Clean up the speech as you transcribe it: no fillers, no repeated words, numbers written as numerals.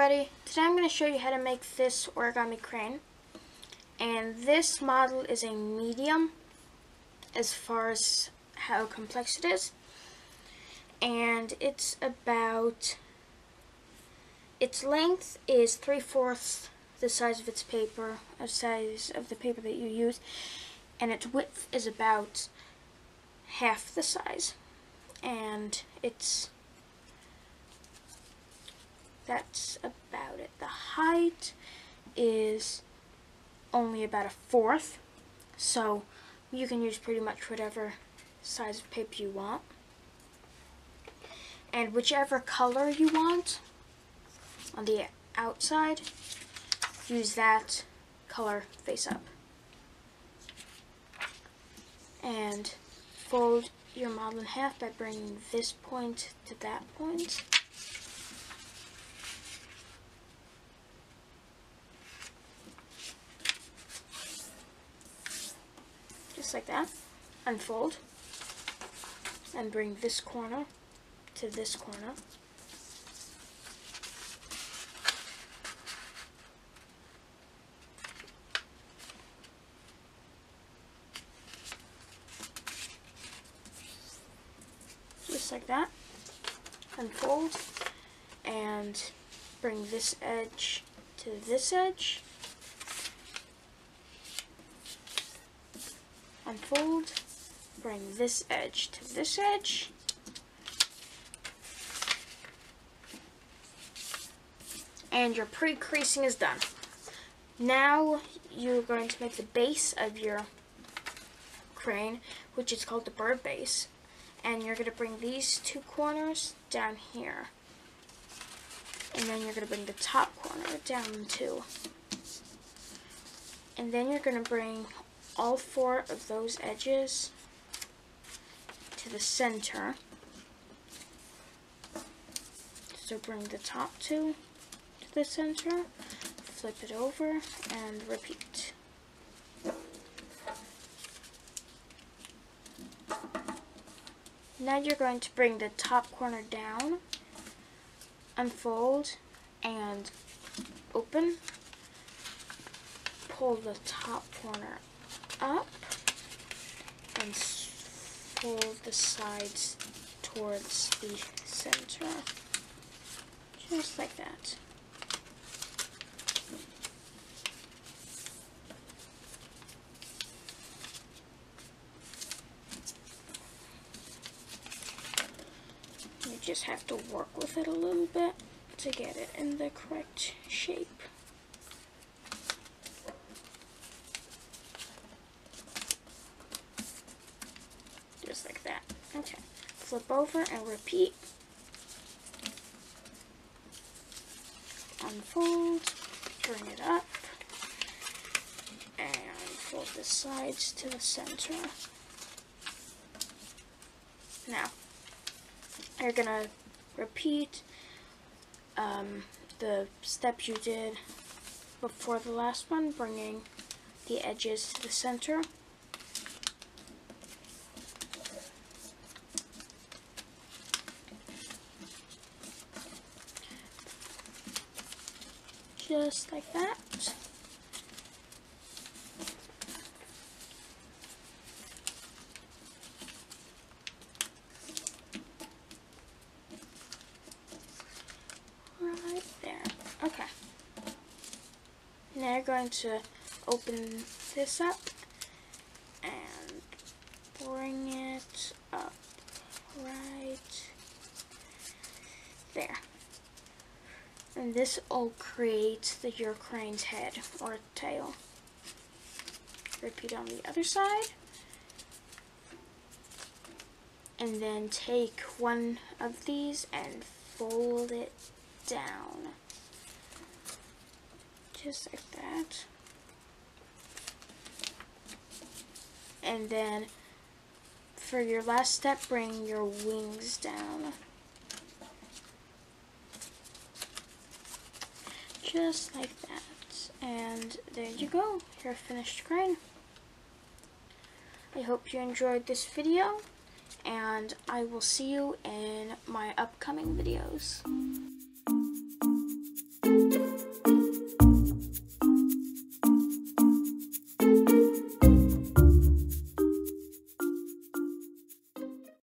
everybody, today I'm going to show you how to make this origami crane, and this model is a medium as far as how complex it is, and its length is 3/4 the size of its paper, the size of the paper that you use, and its width is about half the size, and that's about it. The height is only about 1/4, so you can use pretty much whatever size of paper you want. And whichever color you want on the outside, use that color face up. And fold your model in half by bringing this point to that point. Just like that. Unfold and bring this corner to this corner. Just like that. Unfold and bring this edge to this edge. Unfold, bring this edge to this edge, and your pre-creasing is done. Now you're going to make the base of your crane, which is called the bird base, and you're going to bring these two corners down here, and then you're going to bring the top corner down too, and then you're going to bring all 4 of those edges to the center. So bring the top 2 to the center, flip it over, and repeat. Now you're going to bring the top corner down, unfold, and open. Pull the top corner up and fold the sides towards the center, just like that. You just have to work with it a little bit to get it in the correct shape. Just like that. Okay. Flip over and repeat. Unfold, bring it up, and fold the sides to the center. Now, you're gonna repeat the steps you did before the last one, bringing the edges to the center. Just like that. Right there. Okay. Now you're going to open this up and bring it up right there. And this will create your crane's head or tail. Repeat on the other side. And then take one of these and fold it down. Just like that. And then for your last step, bring your wings down. Just like that, and there you go, your finished crane. I hope you enjoyed this video, and I will see you in my upcoming videos.